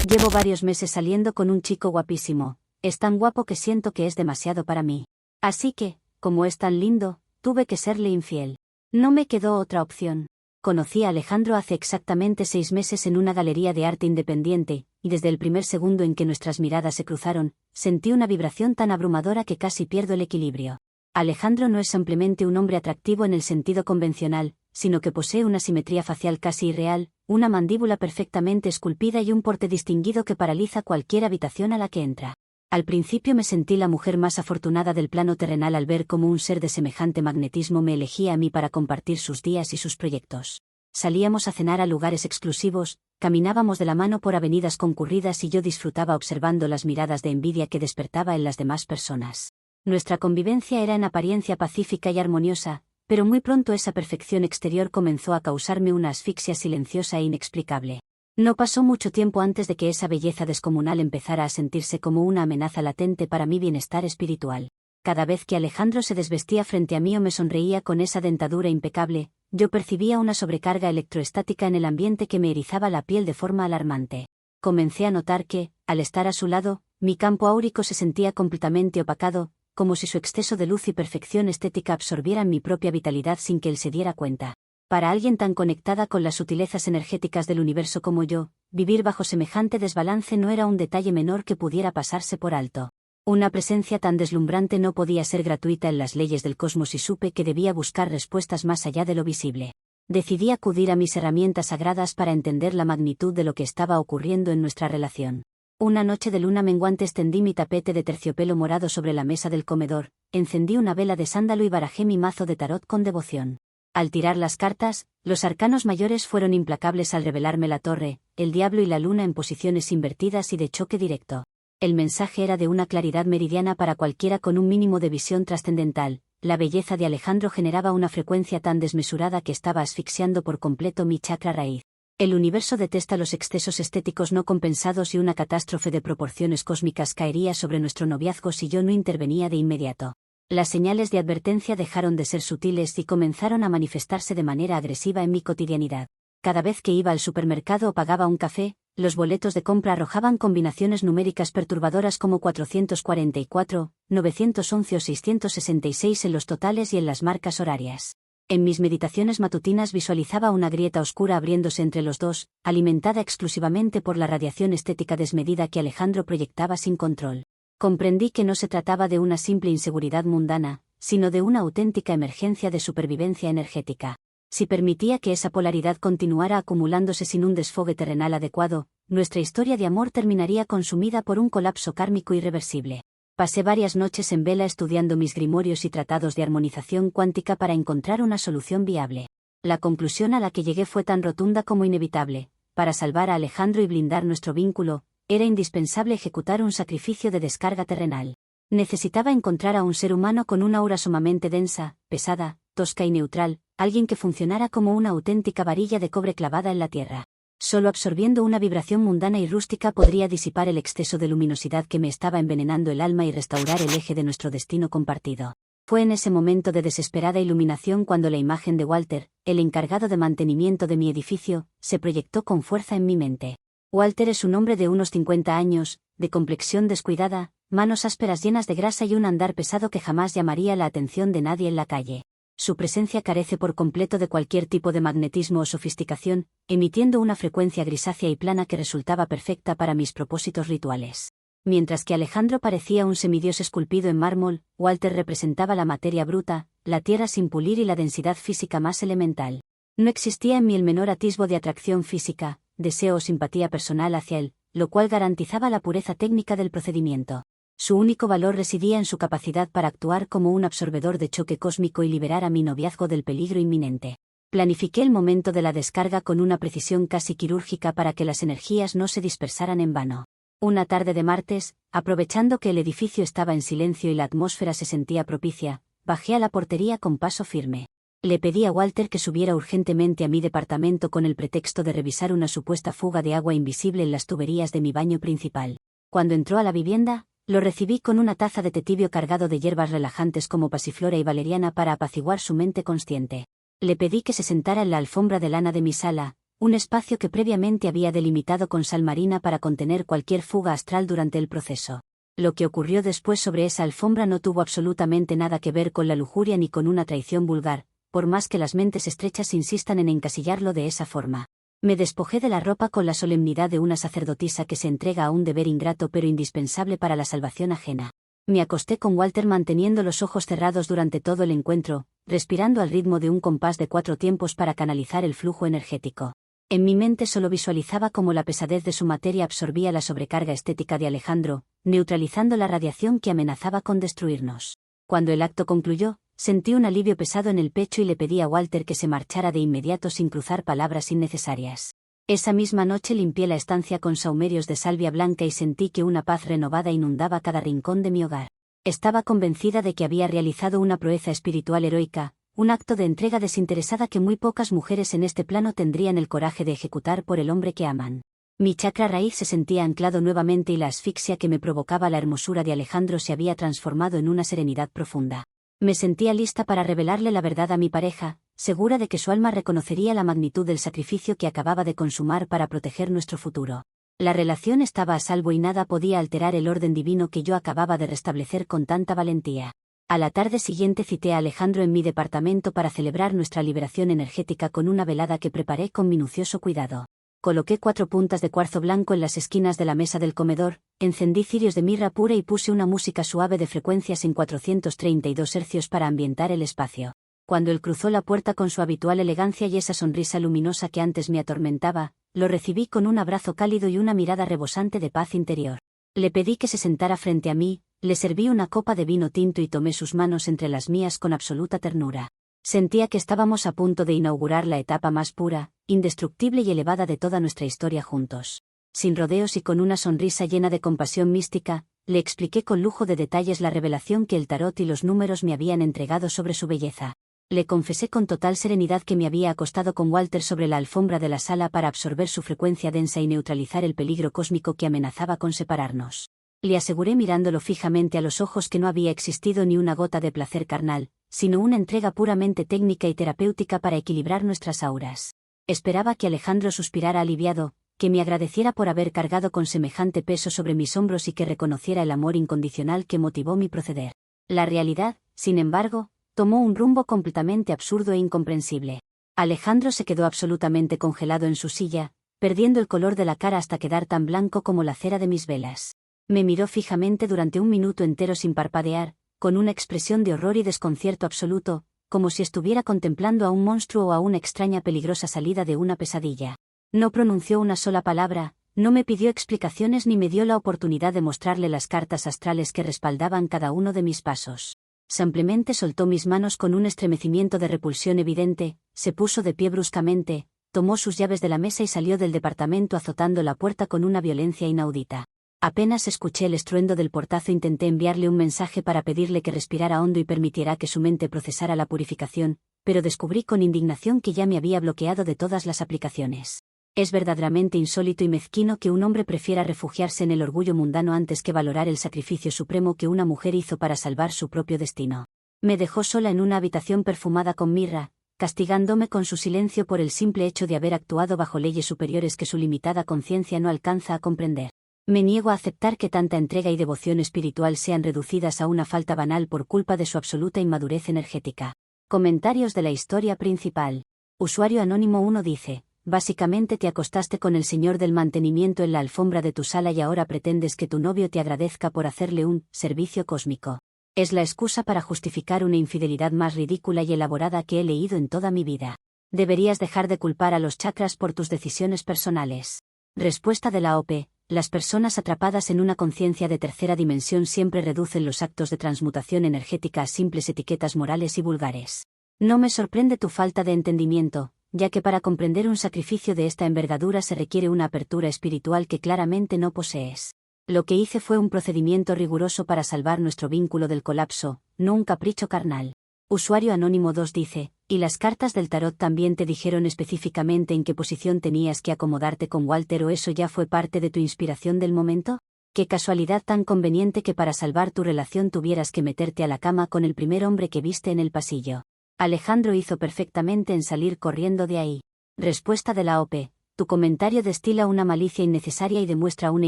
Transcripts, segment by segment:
Llevo varios meses saliendo con un chico guapísimo. Es tan guapo que siento que es demasiado para mí. Así que, como es tan lindo, tuve que serle infiel. No me quedó otra opción. Conocí a Alejandro hace exactamente 6 meses en una galería de arte independiente, y desde el primer segundo en que nuestras miradas se cruzaron, sentí una vibración tan abrumadora que casi pierdo el equilibrio. Alejandro no es simplemente un hombre atractivo en el sentido convencional, sino que posee una simetría facial casi irreal, una mandíbula perfectamente esculpida y un porte distinguido que paraliza cualquier habitación a la que entra. Al principio me sentí la mujer más afortunada del plano terrenal al ver cómo un ser de semejante magnetismo me elegía a mí para compartir sus días y sus proyectos. Salíamos a cenar a lugares exclusivos, caminábamos de la mano por avenidas concurridas y yo disfrutaba observando las miradas de envidia que despertaba en las demás personas. Nuestra convivencia era en apariencia pacífica y armoniosa, pero muy pronto esa perfección exterior comenzó a causarme una asfixia silenciosa e inexplicable. No pasó mucho tiempo antes de que esa belleza descomunal empezara a sentirse como una amenaza latente para mi bienestar espiritual. Cada vez que Alejandro se desvestía frente a mí o me sonreía con esa dentadura impecable, yo percibía una sobrecarga electroestática en el ambiente que me erizaba la piel de forma alarmante. Comencé a notar que, al estar a su lado, mi campo áurico se sentía completamente opacado, como si su exceso de luz y perfección estética absorbieran mi propia vitalidad sin que él se diera cuenta. Para alguien tan conectada con las sutilezas energéticas del universo como yo, vivir bajo semejante desbalance no era un detalle menor que pudiera pasarse por alto. Una presencia tan deslumbrante no podía ser gratuita en las leyes del cosmos y supe que debía buscar respuestas más allá de lo visible. Decidí acudir a mis herramientas sagradas para entender la magnitud de lo que estaba ocurriendo en nuestra relación. Una noche de luna menguante extendí mi tapete de terciopelo morado sobre la mesa del comedor, encendí una vela de sándalo y barajé mi mazo de tarot con devoción. Al tirar las cartas, los arcanos mayores fueron implacables al revelarme la torre, el diablo y la luna en posiciones invertidas y de choque directo. El mensaje era de una claridad meridiana para cualquiera con un mínimo de visión trascendental. La belleza de Alejandro generaba una frecuencia tan desmesurada que estaba asfixiando por completo mi chakra raíz. El universo detesta los excesos estéticos no compensados y una catástrofe de proporciones cósmicas caería sobre nuestro noviazgo si yo no intervenía de inmediato. Las señales de advertencia dejaron de ser sutiles y comenzaron a manifestarse de manera agresiva en mi cotidianidad. Cada vez que iba al supermercado o pagaba un café, los boletos de compra arrojaban combinaciones numéricas perturbadoras como 444, 911 o 666 en los totales y en las marcas horarias. En mis meditaciones matutinas visualizaba una grieta oscura abriéndose entre los dos, alimentada exclusivamente por la radiación estética desmedida que Alejandro proyectaba sin control. Comprendí que no se trataba de una simple inseguridad mundana, sino de una auténtica emergencia de supervivencia energética. Si permitía que esa polaridad continuara acumulándose sin un desfogue terrenal adecuado, nuestra historia de amor terminaría consumida por un colapso kármico irreversible. Pasé varias noches en vela estudiando mis grimorios y tratados de armonización cuántica para encontrar una solución viable. La conclusión a la que llegué fue tan rotunda como inevitable. Para salvar a Alejandro y blindar nuestro vínculo, era indispensable ejecutar un sacrificio de descarga terrenal. Necesitaba encontrar a un ser humano con una aura sumamente densa, pesada, tosca y neutral, alguien que funcionara como una auténtica varilla de cobre clavada en la tierra. Solo absorbiendo una vibración mundana y rústica podría disipar el exceso de luminosidad que me estaba envenenando el alma y restaurar el eje de nuestro destino compartido. Fue en ese momento de desesperada iluminación cuando la imagen de Walter, el encargado de mantenimiento de mi edificio, se proyectó con fuerza en mi mente. Walter es un hombre de unos 50 años, de complexión descuidada, manos ásperas llenas de grasa y un andar pesado que jamás llamaría la atención de nadie en la calle. Su presencia carece por completo de cualquier tipo de magnetismo o sofisticación, emitiendo una frecuencia grisácea y plana que resultaba perfecta para mis propósitos rituales. Mientras que Alejandro parecía un semidios esculpido en mármol, Walter representaba la materia bruta, la tierra sin pulir y la densidad física más elemental. No existía en mí el menor atisbo de atracción física, deseo o simpatía personal hacia él, lo cual garantizaba la pureza técnica del procedimiento. Su único valor residía en su capacidad para actuar como un absorbedor de choque cósmico y liberar a mi noviazgo del peligro inminente. Planifiqué el momento de la descarga con una precisión casi quirúrgica para que las energías no se dispersaran en vano. Una tarde de martes, aprovechando que el edificio estaba en silencio y la atmósfera se sentía propicia, bajé a la portería con paso firme. Le pedí a Walter que subiera urgentemente a mi departamento con el pretexto de revisar una supuesta fuga de agua invisible en las tuberías de mi baño principal. Cuando entró a la vivienda, lo recibí con una taza de té tibio cargado de hierbas relajantes como pasiflora y valeriana para apaciguar su mente consciente. Le pedí que se sentara en la alfombra de lana de mi sala, un espacio que previamente había delimitado con sal marina para contener cualquier fuga astral durante el proceso. Lo que ocurrió después sobre esa alfombra no tuvo absolutamente nada que ver con la lujuria ni con una traición vulgar, por más que las mentes estrechas insistan en encasillarlo de esa forma. Me despojé de la ropa con la solemnidad de una sacerdotisa que se entrega a un deber ingrato pero indispensable para la salvación ajena. Me acosté con Walter manteniendo los ojos cerrados durante todo el encuentro, respirando al ritmo de un compás de 4 tiempos para canalizar el flujo energético. En mi mente solo visualizaba cómo la pesadez de su materia absorbía la sobrecarga estética de Alejandro, neutralizando la radiación que amenazaba con destruirnos. Cuando el acto concluyó, sentí un alivio pesado en el pecho y le pedí a Walter que se marchara de inmediato sin cruzar palabras innecesarias. Esa misma noche limpié la estancia con sahumerios de salvia blanca y sentí que una paz renovada inundaba cada rincón de mi hogar. Estaba convencida de que había realizado una proeza espiritual heroica, un acto de entrega desinteresada que muy pocas mujeres en este plano tendrían el coraje de ejecutar por el hombre que aman. Mi chakra raíz se sentía anclado nuevamente y la asfixia que me provocaba la hermosura de Alejandro se había transformado en una serenidad profunda. Me sentía lista para revelarle la verdad a mi pareja, segura de que su alma reconocería la magnitud del sacrificio que acababa de consumar para proteger nuestro futuro. La relación estaba a salvo y nada podía alterar el orden divino que yo acababa de restablecer con tanta valentía. A la tarde siguiente cité a Alejandro en mi departamento para celebrar nuestra liberación energética con una velada que preparé con minucioso cuidado. Coloqué 4 puntas de cuarzo blanco en las esquinas de la mesa del comedor, encendí cirios de mirra pura y puse una música suave de frecuencias en 432 hercios para ambientar el espacio. Cuando él cruzó la puerta con su habitual elegancia y esa sonrisa luminosa que antes me atormentaba, lo recibí con un abrazo cálido y una mirada rebosante de paz interior. Le pedí que se sentara frente a mí, le serví una copa de vino tinto y tomé sus manos entre las mías con absoluta ternura. Sentía que estábamos a punto de inaugurar la etapa más pura, indestructible y elevada de toda nuestra historia juntos. Sin rodeos y con una sonrisa llena de compasión mística, le expliqué con lujo de detalles la revelación que el tarot y los números me habían entregado sobre su belleza. Le confesé con total serenidad que me había acostado con Walter sobre la alfombra de la sala para absorber su frecuencia densa y neutralizar el peligro cósmico que amenazaba con separarnos. Le aseguré mirándolo fijamente a los ojos que no había existido ni una gota de placer carnal, sino una entrega puramente técnica y terapéutica para equilibrar nuestras auras. Esperaba que Alejandro suspirara aliviado, que me agradeciera por haber cargado con semejante peso sobre mis hombros y que reconociera el amor incondicional que motivó mi proceder. La realidad, sin embargo, tomó un rumbo completamente absurdo e incomprensible. Alejandro se quedó absolutamente congelado en su silla, perdiendo el color de la cara hasta quedar tan blanco como la cera de mis velas. Me miró fijamente durante un minuto entero sin parpadear, con una expresión de horror y desconcierto absoluto, como si estuviera contemplando a un monstruo o a una extraña peligrosa salida de una pesadilla. No pronunció una sola palabra, no me pidió explicaciones ni me dio la oportunidad de mostrarle las cartas astrales que respaldaban cada uno de mis pasos. Simplemente soltó mis manos con un estremecimiento de repulsión evidente, se puso de pie bruscamente, tomó sus llaves de la mesa y salió del departamento azotando la puerta con una violencia inaudita. Apenas escuché el estruendo del portazo intenté enviarle un mensaje para pedirle que respirara hondo y permitiera que su mente procesara la purificación, pero descubrí con indignación que ya me había bloqueado de todas las aplicaciones. Es verdaderamente insólito y mezquino que un hombre prefiera refugiarse en el orgullo mundano antes que valorar el sacrificio supremo que una mujer hizo para salvar su propio destino. Me dejó sola en una habitación perfumada con mirra, castigándome con su silencio por el simple hecho de haber actuado bajo leyes superiores que su limitada conciencia no alcanza a comprender. Me niego a aceptar que tanta entrega y devoción espiritual sean reducidas a una falta banal por culpa de su absoluta inmadurez energética. Comentarios de la historia principal. Usuario Anónimo 1 dice: básicamente te acostaste con el señor del mantenimiento en la alfombra de tu sala y ahora pretendes que tu novio te agradezca por hacerle un servicio cósmico. Es la excusa para justificar una infidelidad más ridícula y elaborada que he leído en toda mi vida. Deberías dejar de culpar a los chakras por tus decisiones personales. Respuesta de la OP. Las personas atrapadas en una conciencia de tercera dimensión siempre reducen los actos de transmutación energética a simples etiquetas morales y vulgares. No me sorprende tu falta de entendimiento, ya que para comprender un sacrificio de esta envergadura se requiere una apertura espiritual que claramente no posees. Lo que hice fue un procedimiento riguroso para salvar nuestro vínculo del colapso, no un capricho carnal. Usuario Anónimo 2 dice: ¿y las cartas del tarot también te dijeron específicamente en qué posición tenías que acomodarte con Walter o eso ya fue parte de tu inspiración del momento? Qué casualidad tan conveniente que para salvar tu relación tuvieras que meterte a la cama con el primer hombre que viste en el pasillo. Alejandro hizo perfectamente en salir corriendo de ahí. Respuesta de la OP. Tu comentario destila una malicia innecesaria y demuestra una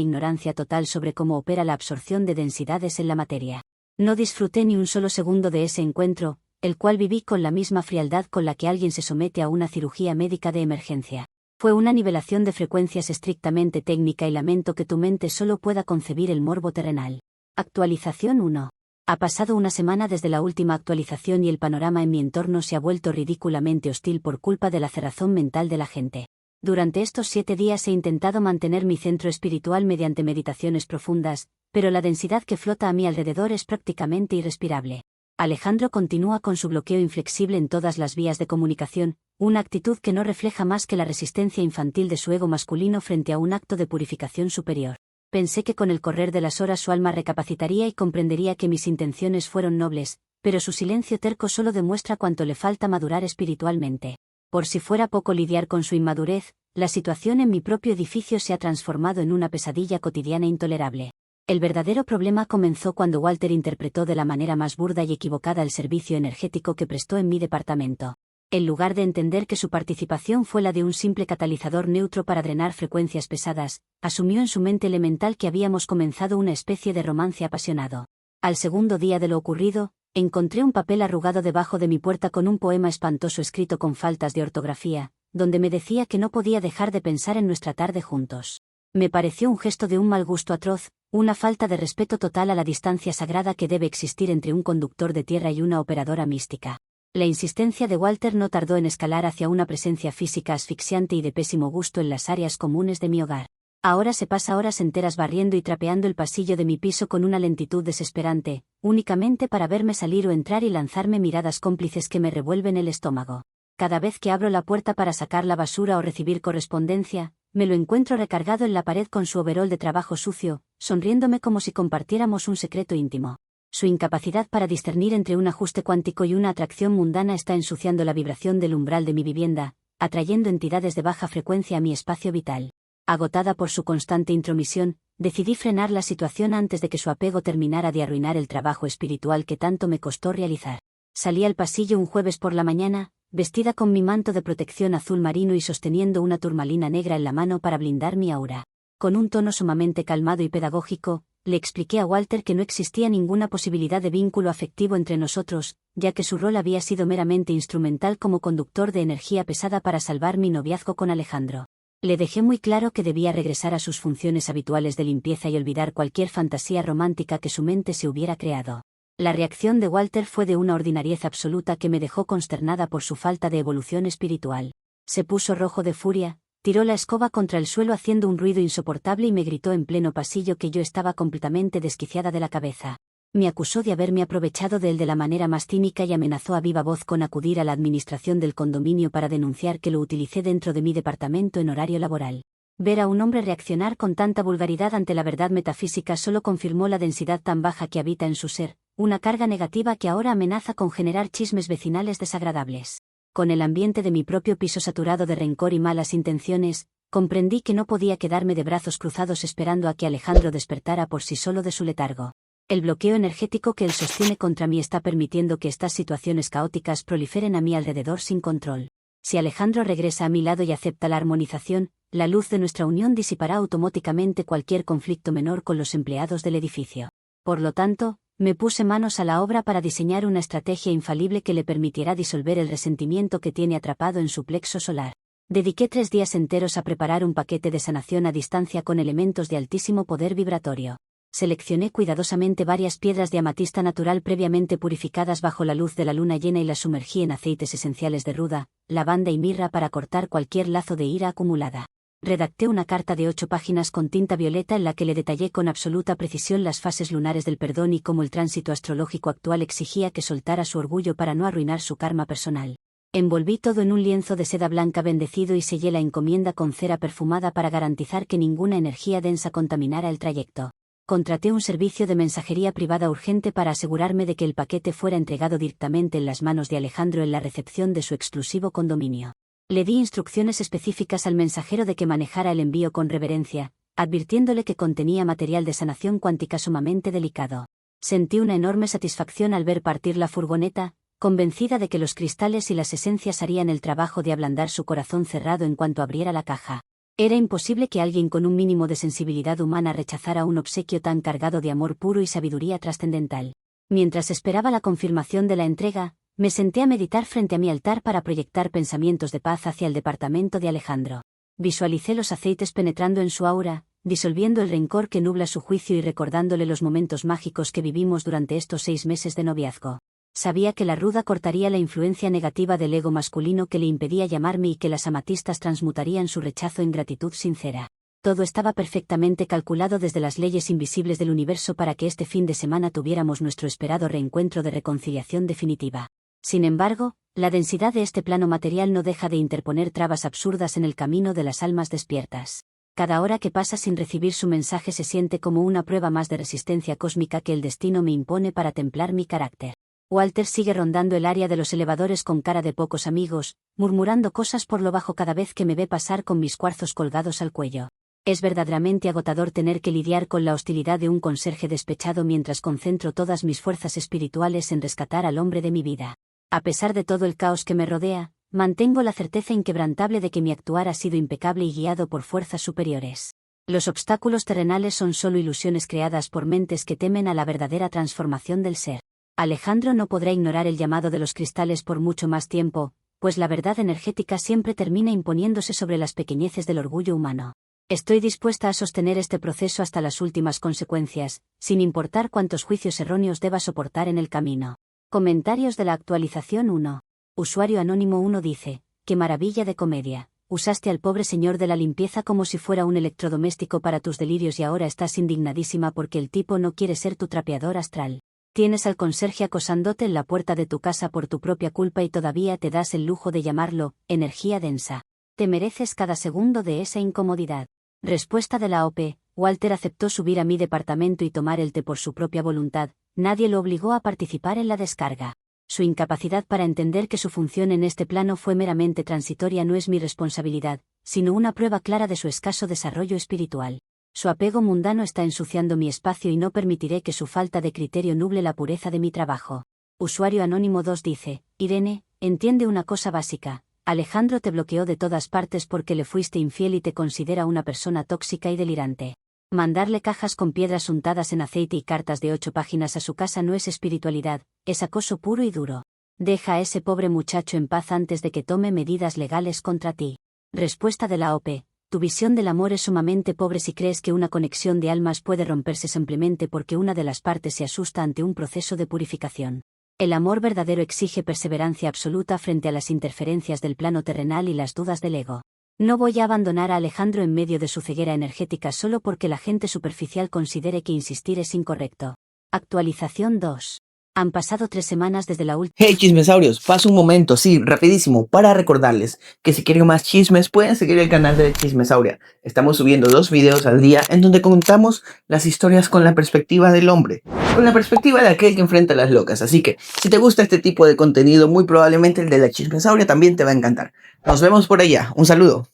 ignorancia total sobre cómo opera la absorción de densidades en la materia. No disfruté ni un solo segundo de ese encuentro, el cual viví con la misma frialdad con la que alguien se somete a una cirugía médica de emergencia. Fue una nivelación de frecuencias estrictamente técnica y lamento que tu mente solo pueda concebir el morbo terrenal. Actualización 1. Ha pasado una semana desde la última actualización y el panorama en mi entorno se ha vuelto ridículamente hostil por culpa de la cerrazón mental de la gente. Durante estos 7 días he intentado mantener mi centro espiritual mediante meditaciones profundas, pero la densidad que flota a mi alrededor es prácticamente irrespirable. Alejandro continúa con su bloqueo inflexible en todas las vías de comunicación, una actitud que no refleja más que la resistencia infantil de su ego masculino frente a un acto de purificación superior. Pensé que con el correr de las horas su alma recapacitaría y comprendería que mis intenciones fueron nobles, pero su silencio terco solo demuestra cuánto le falta madurar espiritualmente. Por si fuera poco lidiar con su inmadurez, la situación en mi propio edificio se ha transformado en una pesadilla cotidiana intolerable. El verdadero problema comenzó cuando Walter interpretó de la manera más burda y equivocada el servicio energético que prestó en mi departamento. En lugar de entender que su participación fue la de un simple catalizador neutro para drenar frecuencias pesadas, asumió en su mente elemental que habíamos comenzado una especie de romance apasionado. Al segundo día de lo ocurrido, encontré un papel arrugado debajo de mi puerta con un poema espantoso escrito con faltas de ortografía, donde me decía que no podía dejar de pensar en nuestra tarde juntos. Me pareció un gesto de un mal gusto atroz, una falta de respeto total a la distancia sagrada que debe existir entre un conductor de tierra y una operadora mística. La insistencia de Walter no tardó en escalar hacia una presencia física asfixiante y de pésimo gusto en las áreas comunes de mi hogar. Ahora se pasa horas enteras barriendo y trapeando el pasillo de mi piso con una lentitud desesperante, únicamente para verme salir o entrar y lanzarme miradas cómplices que me revuelven el estómago. Cada vez que abro la puerta para sacar la basura o recibir correspondencia, me lo encuentro recargado en la pared con su overol de trabajo sucio, sonriéndome como si compartiéramos un secreto íntimo. Su incapacidad para discernir entre un ajuste cuántico y una atracción mundana está ensuciando la vibración del umbral de mi vivienda, atrayendo entidades de baja frecuencia a mi espacio vital. Agotada por su constante intromisión, decidí frenar la situación antes de que su apego terminara de arruinar el trabajo espiritual que tanto me costó realizar. Salí al pasillo un jueves por la mañana, vestida con mi manto de protección azul marino y sosteniendo una turmalina negra en la mano para blindar mi aura. Con un tono sumamente calmado y pedagógico, le expliqué a Walter que no existía ninguna posibilidad de vínculo afectivo entre nosotros, ya que su rol había sido meramente instrumental como conductor de energía pesada para salvar mi noviazgo con Alejandro. Le dejé muy claro que debía regresar a sus funciones habituales de limpieza y olvidar cualquier fantasía romántica que su mente se hubiera creado. La reacción de Walter fue de una ordinariez absoluta que me dejó consternada por su falta de evolución espiritual. Se puso rojo de furia, tiró la escoba contra el suelo haciendo un ruido insoportable y me gritó en pleno pasillo que yo estaba completamente desquiciada de la cabeza. Me acusó de haberme aprovechado de él de la manera más cínica y amenazó a viva voz con acudir a la administración del condominio para denunciar que lo utilicé dentro de mi departamento en horario laboral. Ver a un hombre reaccionar con tanta vulgaridad ante la verdad metafísica solo confirmó la densidad tan baja que habita en su ser, una carga negativa que ahora amenaza con generar chismes vecinales desagradables. Con el ambiente de mi propio piso saturado de rencor y malas intenciones, comprendí que no podía quedarme de brazos cruzados esperando a que Alejandro despertara por sí solo de su letargo. El bloqueo energético que él sostiene contra mí está permitiendo que estas situaciones caóticas proliferen a mi alrededor sin control. Si Alejandro regresa a mi lado y acepta la armonización, la luz de nuestra unión disipará automáticamente cualquier conflicto menor con los empleados del edificio. Por lo tanto, me puse manos a la obra para diseñar una estrategia infalible que le permitiera disolver el resentimiento que tiene atrapado en su plexo solar. Dediqué 3 días enteros a preparar un paquete de sanación a distancia con elementos de altísimo poder vibratorio. Seleccioné cuidadosamente varias piedras de amatista natural previamente purificadas bajo la luz de la luna llena y las sumergí en aceites esenciales de ruda, lavanda y mirra para cortar cualquier lazo de ira acumulada. Redacté una carta de 8 páginas con tinta violeta en la que le detallé con absoluta precisión las fases lunares del perdón y cómo el tránsito astrológico actual exigía que soltara su orgullo para no arruinar su karma personal. Envolví todo en un lienzo de seda blanca bendecido y sellé la encomienda con cera perfumada para garantizar que ninguna energía densa contaminara el trayecto. Contraté un servicio de mensajería privada urgente para asegurarme de que el paquete fuera entregado directamente en las manos de Alejandro en la recepción de su exclusivo condominio. Le di instrucciones específicas al mensajero de que manejara el envío con reverencia, advirtiéndole que contenía material de sanación cuántica sumamente delicado. Sentí una enorme satisfacción al ver partir la furgoneta, convencida de que los cristales y las esencias harían el trabajo de ablandar su corazón cerrado en cuanto abriera la caja. Era imposible que alguien con un mínimo de sensibilidad humana rechazara un obsequio tan cargado de amor puro y sabiduría trascendental. Mientras esperaba la confirmación de la entrega, me senté a meditar frente a mi altar para proyectar pensamientos de paz hacia el departamento de Alejandro. Visualicé los aceites penetrando en su aura, disolviendo el rencor que nubla su juicio y recordándole los momentos mágicos que vivimos durante estos 6 meses de noviazgo. Sabía que la ruda cortaría la influencia negativa del ego masculino que le impedía llamarme y que las amatistas transmutarían su rechazo en gratitud sincera. Todo estaba perfectamente calculado desde las leyes invisibles del universo para que este fin de semana tuviéramos nuestro esperado reencuentro de reconciliación definitiva. Sin embargo, la densidad de este plano material no deja de interponer trabas absurdas en el camino de las almas despiertas. Cada hora que pasa sin recibir su mensaje se siente como una prueba más de resistencia cósmica que el destino me impone para templar mi carácter. Walter sigue rondando el área de los elevadores con cara de pocos amigos, murmurando cosas por lo bajo cada vez que me ve pasar con mis cuarzos colgados al cuello. Es verdaderamente agotador tener que lidiar con la hostilidad de un conserje despechado mientras concentro todas mis fuerzas espirituales en rescatar al hombre de mi vida. A pesar de todo el caos que me rodea, mantengo la certeza inquebrantable de que mi actuar ha sido impecable y guiado por fuerzas superiores. Los obstáculos terrenales son solo ilusiones creadas por mentes que temen a la verdadera transformación del ser. Alejandro no podrá ignorar el llamado de los cristales por mucho más tiempo, pues la verdad energética siempre termina imponiéndose sobre las pequeñeces del orgullo humano. Estoy dispuesta a sostener este proceso hasta las últimas consecuencias, sin importar cuántos juicios erróneos deba soportar en el camino. Comentarios de la actualización 1. Usuario anónimo 1 dice: ¡qué maravilla de comedia! Usaste al pobre señor de la limpieza como si fuera un electrodoméstico para tus delirios y ahora estás indignadísima porque el tipo no quiere ser tu trapeador astral. Tienes al conserje acosándote en la puerta de tu casa por tu propia culpa y todavía te das el lujo de llamarlo energía densa. Te mereces cada segundo de esa incomodidad. Respuesta de la OP. Walter aceptó subir a mi departamento y tomar el té por su propia voluntad, nadie lo obligó a participar en la descarga. Su incapacidad para entender que su función en este plano fue meramente transitoria no es mi responsabilidad, sino una prueba clara de su escaso desarrollo espiritual. Su apego mundano está ensuciando mi espacio y no permitiré que su falta de criterio nuble la pureza de mi trabajo. Usuario anónimo 2 dice: Irene, entiende una cosa básica. Alejandro te bloqueó de todas partes porque le fuiste infiel y te considera una persona tóxica y delirante. Mandarle cajas con piedras untadas en aceite y cartas de 8 páginas a su casa no es espiritualidad, es acoso puro y duro. Deja a ese pobre muchacho en paz antes de que tome medidas legales contra ti. Respuesta de la OP. Tu visión del amor es sumamente pobre si crees que una conexión de almas puede romperse simplemente porque una de las partes se asusta ante un proceso de purificación. El amor verdadero exige perseverancia absoluta frente a las interferencias del plano terrenal y las dudas del ego. No voy a abandonar a Alejandro en medio de su ceguera energética solo porque la gente superficial considere que insistir es incorrecto. Actualización 2. Han pasado 3 semanas desde la última... Hey chismesaurios, paso un momento, sí, rapidísimo, para recordarles que si quieren más chismes pueden seguir el canal de Chismesauria. Estamos subiendo 2 videos al día en donde contamos las historias con la perspectiva del hombre, con la perspectiva de aquel que enfrenta a las locas. Así que, si te gusta este tipo de contenido, muy probablemente el de la Chismesauria también te va a encantar. Nos vemos por allá, un saludo.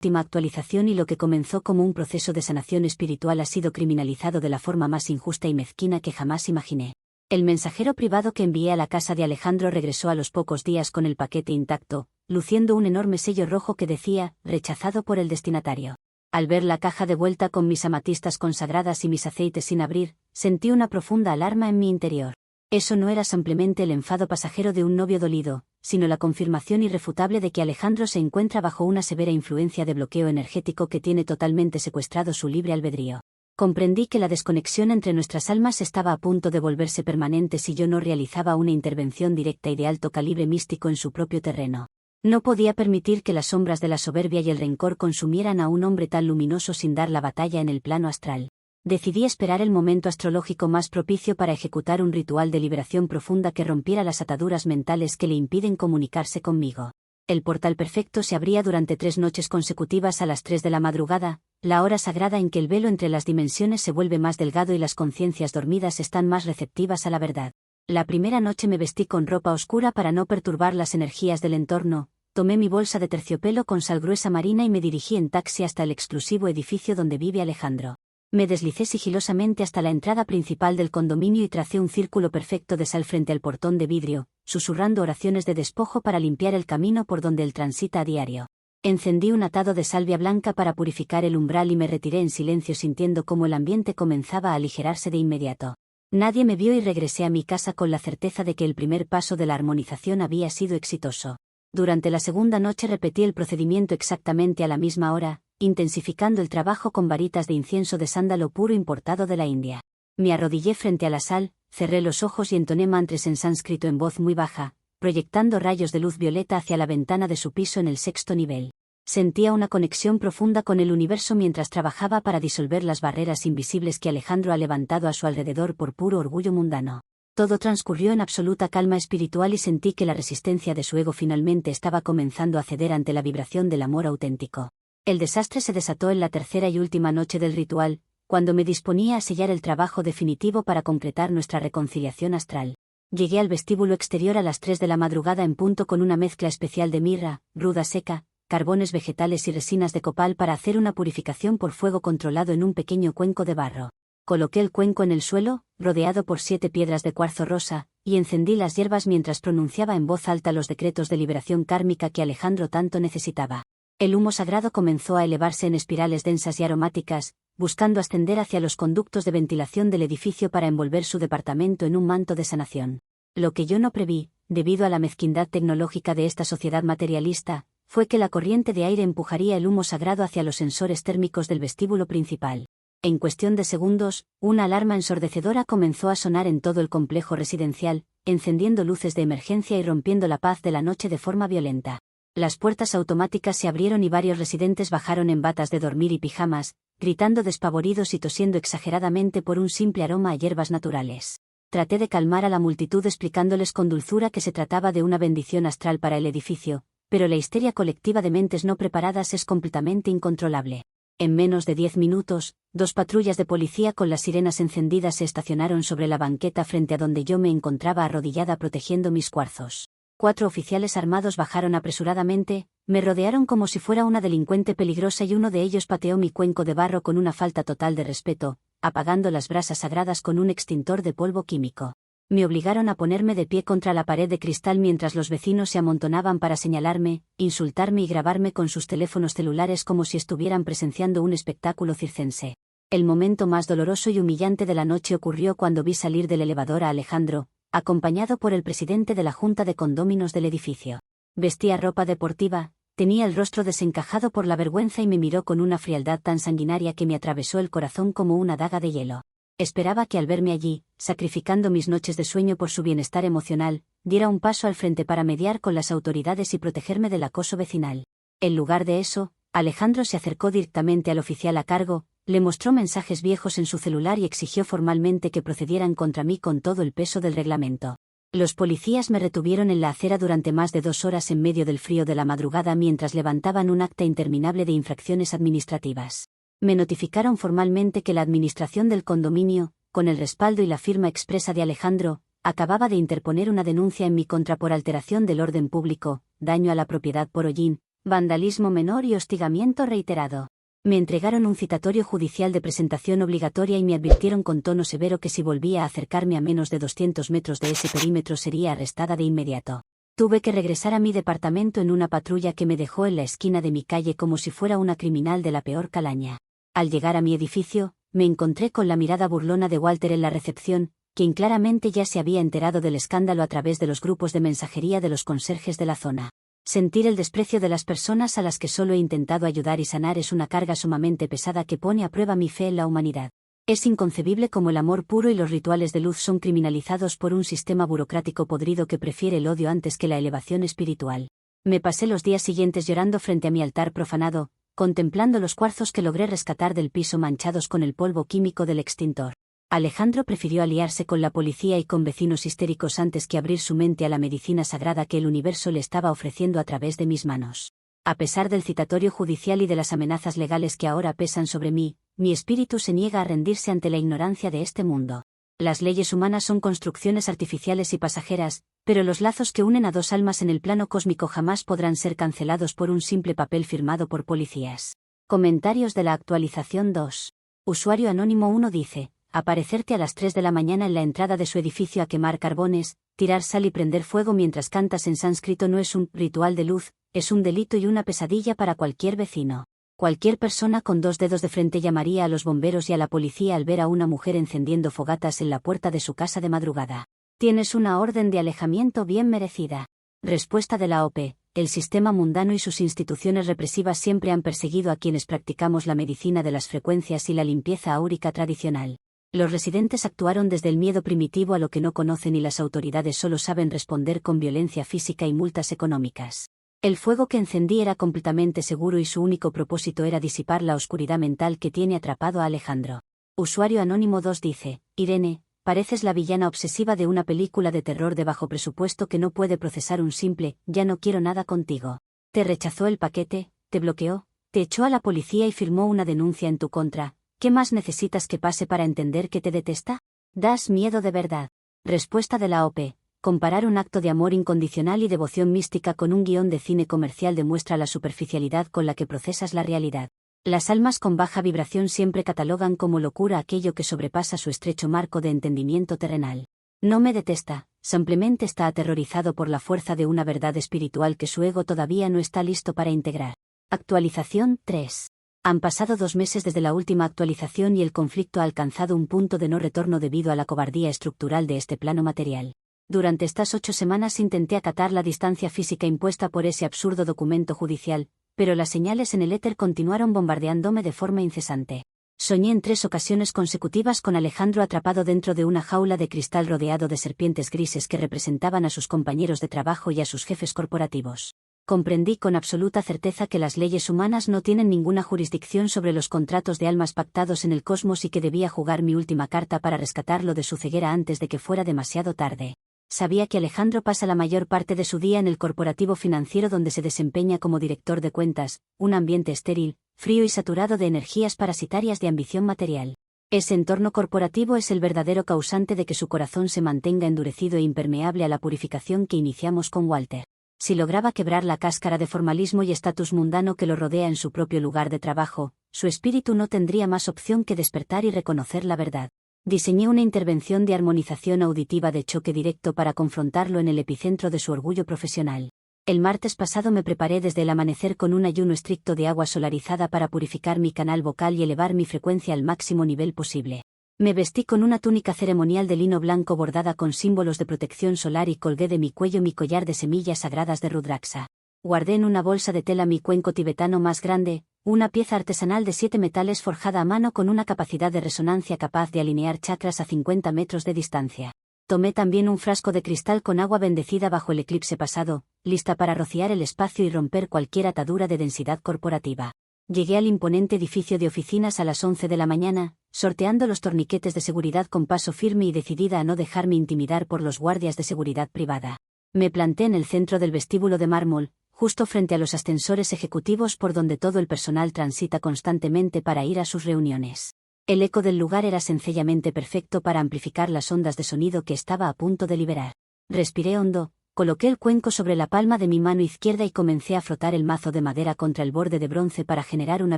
Última actualización y lo que comenzó como un proceso de sanación espiritual ha sido criminalizado de la forma más injusta y mezquina que jamás imaginé. El mensajero privado que envié a la casa de Alejandro regresó a los pocos días con el paquete intacto, luciendo un enorme sello rojo que decía, rechazado por el destinatario. Al ver la caja de vuelta con mis amatistas consagradas y mis aceites sin abrir, sentí una profunda alarma en mi interior. Eso no era simplemente el enfado pasajero de un novio dolido, sino la confirmación irrefutable de que Alejandro se encuentra bajo una severa influencia de bloqueo energético que tiene totalmente secuestrado su libre albedrío. Comprendí que la desconexión entre nuestras almas estaba a punto de volverse permanente si yo no realizaba una intervención directa y de alto calibre místico en su propio terreno. No podía permitir que las sombras de la soberbia y el rencor consumieran a un hombre tan luminoso sin dar la batalla en el plano astral. Decidí esperar el momento astrológico más propicio para ejecutar un ritual de liberación profunda que rompiera las ataduras mentales que le impiden comunicarse conmigo. El portal perfecto se abría durante 3 noches consecutivas a las 3 de la madrugada, la hora sagrada en que el velo entre las dimensiones se vuelve más delgado y las conciencias dormidas están más receptivas a la verdad. La primera noche me vestí con ropa oscura para no perturbar las energías del entorno, tomé mi bolsa de terciopelo con sal gruesa marina y me dirigí en taxi hasta el exclusivo edificio donde vive Alejandro. Me deslicé sigilosamente hasta la entrada principal del condominio y tracé un círculo perfecto de sal frente al portón de vidrio, susurrando oraciones de despojo para limpiar el camino por donde él transita a diario. Encendí un atado de salvia blanca para purificar el umbral y me retiré en silencio sintiendo cómo el ambiente comenzaba a aligerarse de inmediato. Nadie me vio y regresé a mi casa con la certeza de que el primer paso de la armonización había sido exitoso. Durante la segunda noche repetí el procedimiento exactamente a la misma hora, intensificando el trabajo con varitas de incienso de sándalo puro importado de la India. Me arrodillé frente a la sal, cerré los ojos y entoné mantras en sánscrito en voz muy baja, proyectando rayos de luz violeta hacia la ventana de su piso en el 6º nivel. Sentía una conexión profunda con el universo mientras trabajaba para disolver las barreras invisibles que Alejandro ha levantado a su alrededor por puro orgullo mundano. Todo transcurrió en absoluta calma espiritual y sentí que la resistencia de su ego finalmente estaba comenzando a ceder ante la vibración del amor auténtico. El desastre se desató en la tercera y última noche del ritual, cuando me disponía a sellar el trabajo definitivo para concretar nuestra reconciliación astral. Llegué al vestíbulo exterior a las 3 de la madrugada en punto con una mezcla especial de mirra, ruda seca, carbones vegetales y resinas de copal para hacer una purificación por fuego controlado en un pequeño cuenco de barro. Coloqué el cuenco en el suelo, rodeado por 7 piedras de cuarzo rosa, y encendí las hierbas mientras pronunciaba en voz alta los decretos de liberación kármica que Alejandro tanto necesitaba. El humo sagrado comenzó a elevarse en espirales densas y aromáticas, buscando ascender hacia los conductos de ventilación del edificio para envolver su departamento en un manto de sanación. Lo que yo no preví, debido a la mezquindad tecnológica de esta sociedad materialista, fue que la corriente de aire empujaría el humo sagrado hacia los sensores térmicos del vestíbulo principal. En cuestión de segundos, una alarma ensordecedora comenzó a sonar en todo el complejo residencial, encendiendo luces de emergencia y rompiendo la paz de la noche de forma violenta. Las puertas automáticas se abrieron y varios residentes bajaron en batas de dormir y pijamas, gritando despavoridos y tosiendo exageradamente por un simple aroma a hierbas naturales. Traté de calmar a la multitud explicándoles con dulzura que se trataba de una bendición astral para el edificio, pero la histeria colectiva de mentes no preparadas es completamente incontrolable. En menos de 10 minutos, 2 patrullas de policía con las sirenas encendidas se estacionaron sobre la banqueta frente a donde yo me encontraba arrodillada protegiendo mis cuarzos. 4 oficiales armados bajaron apresuradamente, me rodearon como si fuera una delincuente peligrosa y uno de ellos pateó mi cuenco de barro con una falta total de respeto, apagando las brasas sagradas con un extintor de polvo químico. Me obligaron a ponerme de pie contra la pared de cristal mientras los vecinos se amontonaban para señalarme, insultarme y grabarme con sus teléfonos celulares como si estuvieran presenciando un espectáculo circense. El momento más doloroso y humillante de la noche ocurrió cuando vi salir del elevador a Alejandro, acompañado por el presidente de la junta de condóminos del edificio. Vestía ropa deportiva, tenía el rostro desencajado por la vergüenza y me miró con una frialdad tan sanguinaria que me atravesó el corazón como una daga de hielo. Esperaba que al verme allí, sacrificando mis noches de sueño por su bienestar emocional, diera un paso al frente para mediar con las autoridades y protegerme del acoso vecinal. En lugar de eso, Alejandro se acercó directamente al oficial a cargo, le mostró mensajes viejos en su celular y exigió formalmente que procedieran contra mí con todo el peso del reglamento. Los policías me retuvieron en la acera durante más de 2 horas en medio del frío de la madrugada mientras levantaban un acta interminable de infracciones administrativas. Me notificaron formalmente que la administración del condominio, con el respaldo y la firma expresa de Alejandro, acababa de interponer una denuncia en mi contra por alteración del orden público, daño a la propiedad por hollín, vandalismo menor y hostigamiento reiterado. Me entregaron un citatorio judicial de presentación obligatoria y me advirtieron con tono severo que si volvía a acercarme a menos de 200 metros de ese perímetro sería arrestada de inmediato. Tuve que regresar a mi departamento en una patrulla que me dejó en la esquina de mi calle como si fuera una criminal de la peor calaña. Al llegar a mi edificio, me encontré con la mirada burlona de Walter en la recepción, quien claramente ya se había enterado del escándalo a través de los grupos de mensajería de los conserjes de la zona. Sentir el desprecio de las personas a las que solo he intentado ayudar y sanar es una carga sumamente pesada que pone a prueba mi fe en la humanidad. Es inconcebible cómo el amor puro y los rituales de luz son criminalizados por un sistema burocrático podrido que prefiere el odio antes que la elevación espiritual. Me pasé los días siguientes llorando frente a mi altar profanado, contemplando los cuarzos que logré rescatar del piso manchados con el polvo químico del extintor. Alejandro prefirió aliarse con la policía y con vecinos histéricos antes que abrir su mente a la medicina sagrada que el universo le estaba ofreciendo a través de mis manos. A pesar del citatorio judicial y de las amenazas legales que ahora pesan sobre mí, mi espíritu se niega a rendirse ante la ignorancia de este mundo. Las leyes humanas son construcciones artificiales y pasajeras, pero los lazos que unen a 2 almas en el plano cósmico jamás podrán ser cancelados por un simple papel firmado por policías. Comentarios de la actualización 2. Usuario Anónimo 1 dice: aparecerte a las 3 de la mañana en la entrada de su edificio a quemar carbones, tirar sal y prender fuego mientras cantas en sánscrito no es un ritual de luz, es un delito y una pesadilla para cualquier vecino. Cualquier persona con 2 dedos de frente llamaría a los bomberos y a la policía al ver a una mujer encendiendo fogatas en la puerta de su casa de madrugada. Tienes una orden de alejamiento bien merecida. Respuesta de la OP. El sistema mundano y sus instituciones represivas siempre han perseguido a quienes practicamos la medicina de las frecuencias y la limpieza áurica tradicional. Los residentes actuaron desde el miedo primitivo a lo que no conocen y las autoridades solo saben responder con violencia física y multas económicas. El fuego que encendí era completamente seguro y su único propósito era disipar la oscuridad mental que tiene atrapado a Alejandro. Usuario Anónimo 2 dice: Irene, pareces la villana obsesiva de una película de terror de bajo presupuesto que no puede procesar un simple «ya no quiero nada contigo». Te rechazó el paquete, te bloqueó, te echó a la policía y firmó una denuncia en tu contra. ¿Qué más necesitas que pase para entender que te detesta? Das miedo de verdad. Respuesta de la OP. Comparar un acto de amor incondicional y devoción mística con un guión de cine comercial demuestra la superficialidad con la que procesas la realidad. Las almas con baja vibración siempre catalogan como locura aquello que sobrepasa su estrecho marco de entendimiento terrenal. No me detesta, simplemente está aterrorizado por la fuerza de una verdad espiritual que su ego todavía no está listo para integrar. Actualización 3. Han pasado 2 meses desde la última actualización y el conflicto ha alcanzado un punto de no retorno debido a la cobardía estructural de este plano material. Durante estas 8 semanas intenté acatar la distancia física impuesta por ese absurdo documento judicial, pero las señales en el éter continuaron bombardeándome de forma incesante. Soñé en 3 ocasiones consecutivas con Alejandro atrapado dentro de una jaula de cristal rodeado de serpientes grises que representaban a sus compañeros de trabajo y a sus jefes corporativos. Comprendí con absoluta certeza que las leyes humanas no tienen ninguna jurisdicción sobre los contratos de almas pactados en el cosmos y que debía jugar mi última carta para rescatarlo de su ceguera antes de que fuera demasiado tarde. Sabía que Alejandro pasa la mayor parte de su día en el corporativo financiero donde se desempeña como director de cuentas, un ambiente estéril, frío y saturado de energías parasitarias de ambición material. Ese entorno corporativo es el verdadero causante de que su corazón se mantenga endurecido e impermeable a la purificación que iniciamos con Walter. Si lograba quebrar la cáscara de formalismo y estatus mundano que lo rodea en su propio lugar de trabajo, su espíritu no tendría más opción que despertar y reconocer la verdad. Diseñé una intervención de armonización auditiva de choque directo para confrontarlo en el epicentro de su orgullo profesional. El martes pasado me preparé desde el amanecer con un ayuno estricto de agua solarizada para purificar mi canal vocal y elevar mi frecuencia al máximo nivel posible. Me vestí con una túnica ceremonial de lino blanco bordada con símbolos de protección solar y colgué de mi cuello mi collar de semillas sagradas de Rudraksha. Guardé en una bolsa de tela mi cuenco tibetano más grande, una pieza artesanal de 7 metales forjada a mano con una capacidad de resonancia capaz de alinear chakras a 50 metros de distancia. Tomé también un frasco de cristal con agua bendecida bajo el eclipse pasado, lista para rociar el espacio y romper cualquier atadura de densidad corporativa. Llegué al imponente edificio de oficinas a las 11 de la mañana, sorteando los torniquetes de seguridad con paso firme y decidida a no dejarme intimidar por los guardias de seguridad privada. Me planté en el centro del vestíbulo de mármol, justo frente a los ascensores ejecutivos por donde todo el personal transita constantemente para ir a sus reuniones. El eco del lugar era sencillamente perfecto para amplificar las ondas de sonido que estaba a punto de liberar. Respiré hondo, coloqué el cuenco sobre la palma de mi mano izquierda y comencé a frotar el mazo de madera contra el borde de bronce para generar una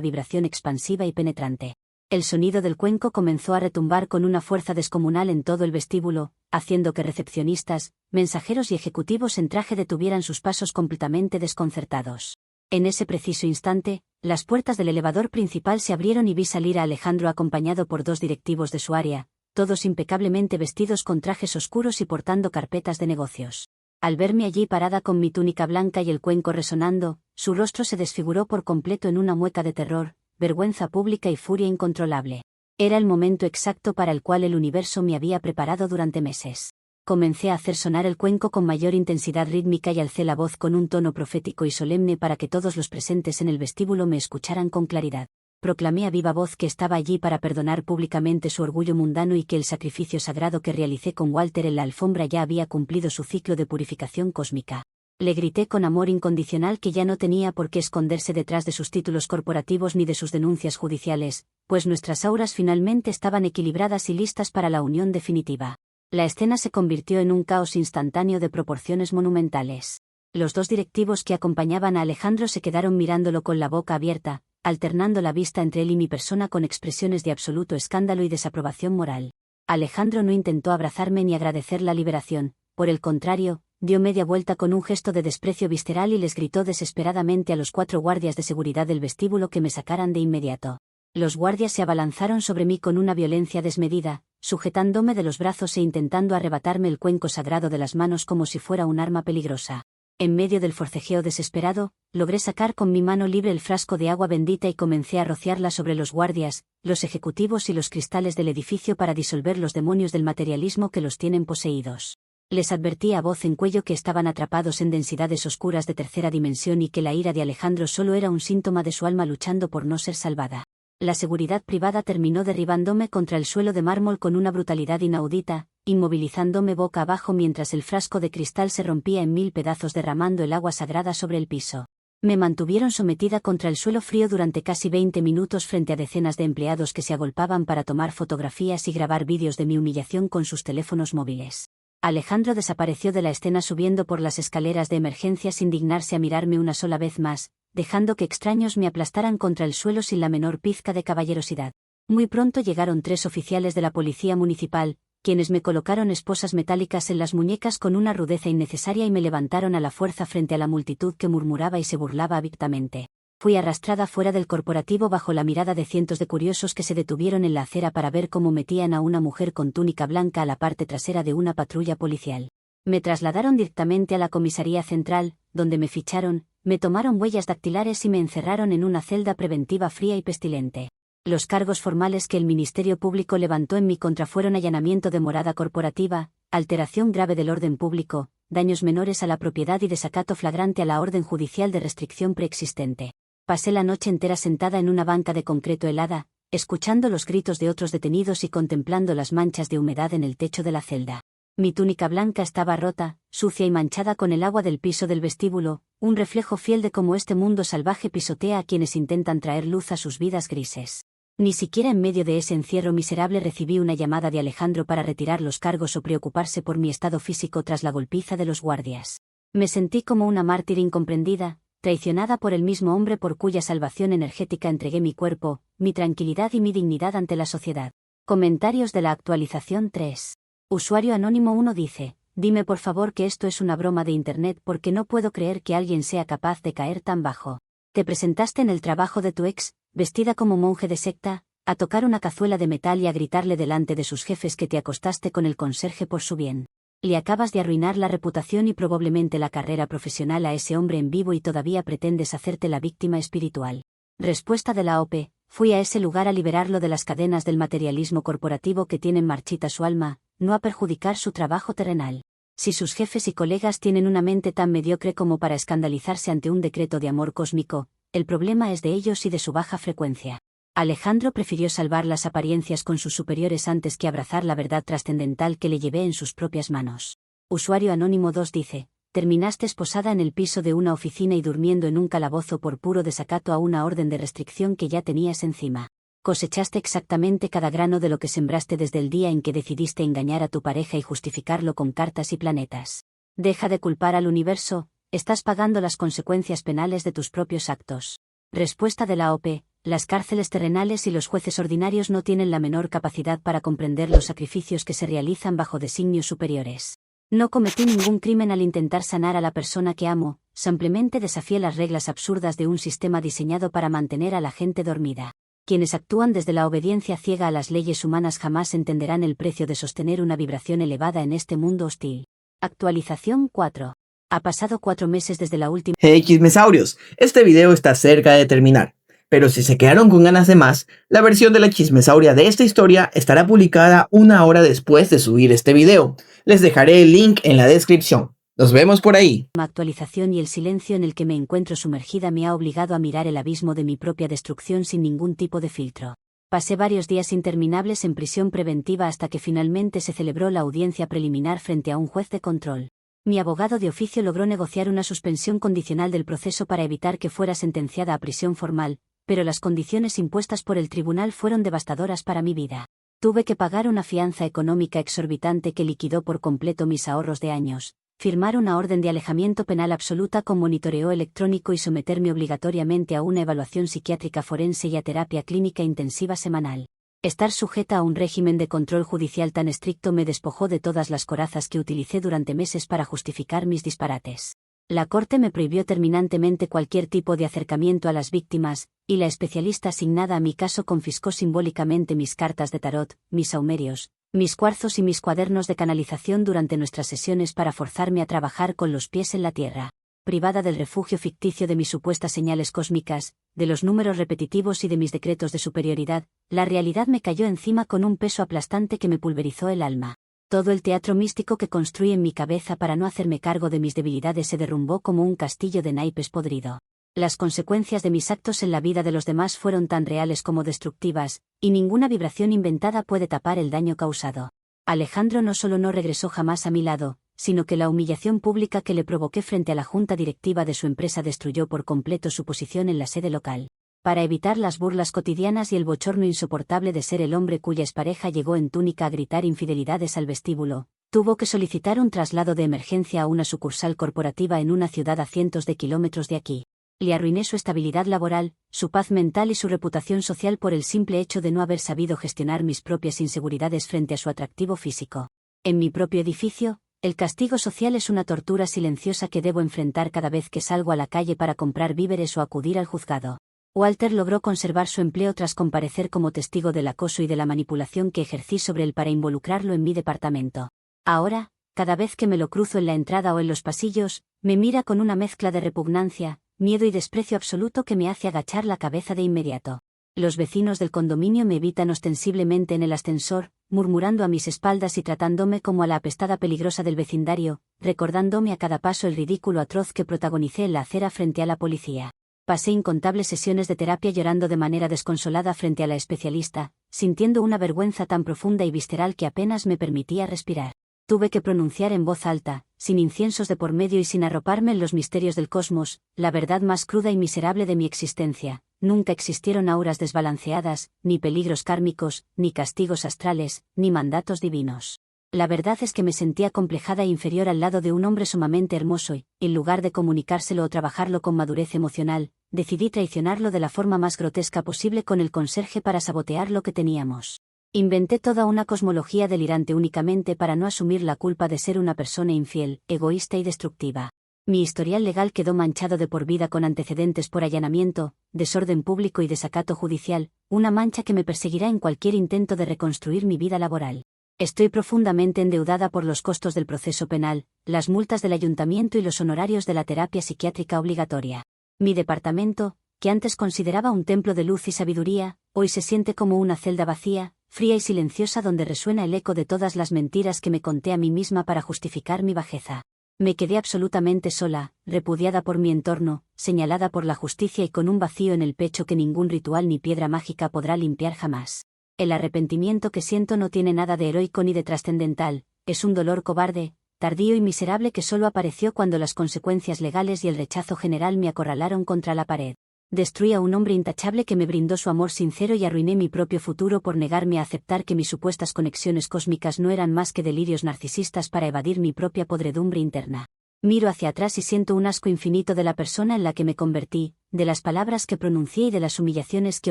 vibración expansiva y penetrante. El sonido del cuenco comenzó a retumbar con una fuerza descomunal en todo el vestíbulo, haciendo que recepcionistas, mensajeros y ejecutivos en traje detuvieran sus pasos completamente desconcertados. En ese preciso instante, las puertas del elevador principal se abrieron y vi salir a Alejandro acompañado por 2 directivos de su área, todos impecablemente vestidos con trajes oscuros y portando carpetas de negocios. Al verme allí parada con mi túnica blanca y el cuenco resonando, su rostro se desfiguró por completo en una mueca de terror, vergüenza pública y furia incontrolable. Era el momento exacto para el cual el universo me había preparado durante meses. Comencé a hacer sonar el cuenco con mayor intensidad rítmica y alcé la voz con un tono profético y solemne para que todos los presentes en el vestíbulo me escucharan con claridad. Proclamé a viva voz que estaba allí para perdonar públicamente su orgullo mundano y que el sacrificio sagrado que realicé con Walter en la alfombra ya había cumplido su ciclo de purificación cósmica. Le grité con amor incondicional que ya no tenía por qué esconderse detrás de sus títulos corporativos ni de sus denuncias judiciales, pues nuestras auras finalmente estaban equilibradas y listas para la unión definitiva. La escena se convirtió en un caos instantáneo de proporciones monumentales. Los 2 directivos que acompañaban a Alejandro se quedaron mirándolo con la boca abierta, alternando la vista entre él y mi persona con expresiones de absoluto escándalo y desaprobación moral. Alejandro no intentó abrazarme ni agradecer la liberación, por el contrario, dio media vuelta con un gesto de desprecio visceral y les gritó desesperadamente a los 4 guardias de seguridad del vestíbulo que me sacaran de inmediato. Los guardias se abalanzaron sobre mí con una violencia desmedida, sujetándome de los brazos e intentando arrebatarme el cuenco sagrado de las manos como si fuera un arma peligrosa. En medio del forcejeo desesperado, logré sacar con mi mano libre el frasco de agua bendita y comencé a rociarla sobre los guardias, los ejecutivos y los cristales del edificio para disolver los demonios del materialismo que los tienen poseídos. Les advertí a voz en cuello que estaban atrapados en densidades oscuras de tercera dimensión y que la ira de Alejandro solo era un síntoma de su alma luchando por no ser salvada. La seguridad privada terminó derribándome contra el suelo de mármol con una brutalidad inaudita, inmovilizándome boca abajo mientras el frasco de cristal se rompía en 1000 pedazos derramando el agua sagrada sobre el piso. Me mantuvieron sometida contra el suelo frío durante casi 20 minutos frente a decenas de empleados que se agolpaban para tomar fotografías y grabar vídeos de mi humillación con sus teléfonos móviles. Alejandro desapareció de la escena subiendo por las escaleras de emergencia sin dignarse a mirarme una sola vez más, dejando que extraños me aplastaran contra el suelo sin la menor pizca de caballerosidad. Muy pronto llegaron 3 oficiales de la policía municipal, quienes me colocaron esposas metálicas en las muñecas con una rudeza innecesaria y me levantaron a la fuerza frente a la multitud que murmuraba y se burlaba avidamente. Fui arrastrada fuera del corporativo bajo la mirada de cientos de curiosos que se detuvieron en la acera para ver cómo metían a una mujer con túnica blanca a la parte trasera de una patrulla policial. Me trasladaron directamente a la comisaría central, donde me ficharon, me tomaron huellas dactilares y me encerraron en una celda preventiva fría y pestilente. Los cargos formales que el Ministerio Público levantó en mi contra fueron allanamiento de morada corporativa, alteración grave del orden público, daños menores a la propiedad y desacato flagrante a la orden judicial de restricción preexistente. Pasé la noche entera sentada en una banca de concreto helada, escuchando los gritos de otros detenidos y contemplando las manchas de humedad en el techo de la celda. Mi túnica blanca estaba rota, sucia y manchada con el agua del piso del vestíbulo, un reflejo fiel de cómo este mundo salvaje pisotea a quienes intentan traer luz a sus vidas grises. Ni siquiera en medio de ese encierro miserable recibí una llamada de Alejandro para retirar los cargos o preocuparse por mi estado físico tras la golpiza de los guardias. Me sentí como una mártir incomprendida, traicionada por el mismo hombre por cuya salvación energética entregué mi cuerpo, mi tranquilidad y mi dignidad ante la sociedad. Comentarios de la actualización 3. Usuario Anónimo 1 dice: dime por favor que esto es una broma de internet porque no puedo creer que alguien sea capaz de caer tan bajo. Te presentaste en el trabajo de tu ex, vestida como monje de secta, a tocar una cazuela de metal y a gritarle delante de sus jefes que te acostaste con el conserje por su bien. Le acabas de arruinar la reputación y probablemente la carrera profesional a ese hombre en vivo y todavía pretendes hacerte la víctima espiritual. Respuesta de la OP: fui a ese lugar a liberarlo de las cadenas del materialismo corporativo que tienen marchita su alma, no a perjudicar su trabajo terrenal. Si sus jefes y colegas tienen una mente tan mediocre como para escandalizarse ante un decreto de amor cósmico, el problema es de ellos y de su baja frecuencia. Alejandro prefirió salvar las apariencias con sus superiores antes que abrazar la verdad trascendental que le llevé en sus propias manos. Usuario Anónimo 2 dice: terminaste esposada en el piso de una oficina y durmiendo en un calabozo por puro desacato a una orden de restricción que ya tenías encima. Cosechaste exactamente cada grano de lo que sembraste desde el día en que decidiste engañar a tu pareja y justificarlo con cartas y planetas. Deja de culpar al universo, estás pagando las consecuencias penales de tus propios actos. Respuesta de la OP: las cárceles terrenales y los jueces ordinarios no tienen la menor capacidad para comprender los sacrificios que se realizan bajo designios superiores. No cometí ningún crimen al intentar sanar a la persona que amo, simplemente desafié las reglas absurdas de un sistema diseñado para mantener a la gente dormida. Quienes actúan desde la obediencia ciega a las leyes humanas jamás entenderán el precio de sostener una vibración elevada en este mundo hostil. Actualización 4. Ha pasado 4 meses desde la última... Hey chismesaurios, este video está cerca de terminar, pero si se quedaron con ganas de más, la versión de la chismesauria de esta historia estará publicada 1 hora después de subir este video. Les dejaré el link en la descripción. Nos vemos por ahí. Actualización y el silencio en el que me encuentro sumergida me ha obligado a mirar el abismo de mi propia destrucción sin ningún tipo de filtro. Pasé varios días interminables en prisión preventiva hasta que finalmente se celebró la audiencia preliminar frente a un juez de control. Mi abogado de oficio logró negociar una suspensión condicional del proceso para evitar que fuera sentenciada a prisión formal, pero las condiciones impuestas por el tribunal fueron devastadoras para mi vida. Tuve que pagar una fianza económica exorbitante que liquidó por completo mis ahorros de años, firmar una orden de alejamiento penal absoluta con monitoreo electrónico y someterme obligatoriamente a una evaluación psiquiátrica forense y a terapia clínica intensiva semanal. Estar sujeta a un régimen de control judicial tan estricto me despojó de todas las corazas que utilicé durante meses para justificar mis disparates. La Corte me prohibió terminantemente cualquier tipo de acercamiento a las víctimas, y la especialista asignada a mi caso confiscó simbólicamente mis cartas de tarot, mis saumerios, mis cuarzos y mis cuadernos de canalización durante nuestras sesiones para forzarme a trabajar con los pies en la tierra. Privada del refugio ficticio de mis supuestas señales cósmicas, de los números repetitivos y de mis decretos de superioridad, la realidad me cayó encima con un peso aplastante que me pulverizó el alma. Todo el teatro místico que construí en mi cabeza para no hacerme cargo de mis debilidades se derrumbó como un castillo de naipes podrido. Las consecuencias de mis actos en la vida de los demás fueron tan reales como destructivas, y ninguna vibración inventada puede tapar el daño causado. Alejandro no solo no regresó jamás a mi lado, sino que la humillación pública que le provoqué frente a la junta directiva de su empresa destruyó por completo su posición en la sede local. Para evitar las burlas cotidianas y el bochorno insoportable de ser el hombre cuya expareja llegó en túnica a gritar infidelidades al vestíbulo, tuvo que solicitar un traslado de emergencia a una sucursal corporativa en una ciudad a cientos de kilómetros de aquí. Le arruiné su estabilidad laboral, su paz mental y su reputación social por el simple hecho de no haber sabido gestionar mis propias inseguridades frente a su atractivo físico. En mi propio edificio, el castigo social es una tortura silenciosa que debo enfrentar cada vez que salgo a la calle para comprar víveres o acudir al juzgado. Walter logró conservar su empleo tras comparecer como testigo del acoso y de la manipulación que ejercí sobre él para involucrarlo en mi departamento. Ahora, cada vez que me lo cruzo en la entrada o en los pasillos, me mira con una mezcla de repugnancia, miedo y desprecio absoluto que me hace agachar la cabeza de inmediato. Los vecinos del condominio me evitan ostensiblemente en el ascensor, murmurando a mis espaldas y tratándome como a la apestada peligrosa del vecindario, recordándome a cada paso el ridículo atroz que protagonicé en la acera frente a la policía. Pasé incontables sesiones de terapia llorando de manera desconsolada frente a la especialista, sintiendo una vergüenza tan profunda y visceral que apenas me permitía respirar. Tuve que pronunciar en voz alta, sin inciensos de por medio y sin arroparme en los misterios del cosmos, la verdad más cruda y miserable de mi existencia. Nunca existieron auras desbalanceadas, ni peligros kármicos, ni castigos astrales, ni mandatos divinos. La verdad es que me sentía acomplejada e inferior al lado de un hombre sumamente hermoso y, en lugar de comunicárselo o trabajarlo con madurez emocional, decidí traicionarlo de la forma más grotesca posible con el conserje para sabotear lo que teníamos. Inventé toda una cosmología delirante únicamente para no asumir la culpa de ser una persona infiel, egoísta y destructiva. Mi historial legal quedó manchado de por vida con antecedentes por allanamiento, desorden público y desacato judicial, una mancha que me perseguirá en cualquier intento de reconstruir mi vida laboral. Estoy profundamente endeudada por los costos del proceso penal, las multas del ayuntamiento y los honorarios de la terapia psiquiátrica obligatoria. Mi departamento, que antes consideraba un templo de luz y sabiduría, hoy se siente como una celda vacía, fría y silenciosa donde resuena el eco de todas las mentiras que me conté a mí misma para justificar mi bajeza. Me quedé absolutamente sola, repudiada por mi entorno, señalada por la justicia y con un vacío en el pecho que ningún ritual ni piedra mágica podrá limpiar jamás. El arrepentimiento que siento no tiene nada de heroico ni de trascendental, es un dolor cobarde, tardío y miserable que solo apareció cuando las consecuencias legales y el rechazo general me acorralaron contra la pared. Destruí a un hombre intachable que me brindó su amor sincero y arruiné mi propio futuro por negarme a aceptar que mis supuestas conexiones cósmicas no eran más que delirios narcisistas para evadir mi propia podredumbre interna. Miro hacia atrás y siento un asco infinito de la persona en la que me convertí, de las palabras que pronuncié y de las humillaciones que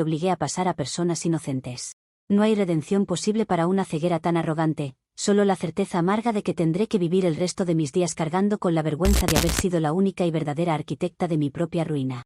obligué a pasar a personas inocentes. No hay redención posible para una ceguera tan arrogante, solo la certeza amarga de que tendré que vivir el resto de mis días cargando con la vergüenza de haber sido la única y verdadera arquitecta de mi propia ruina.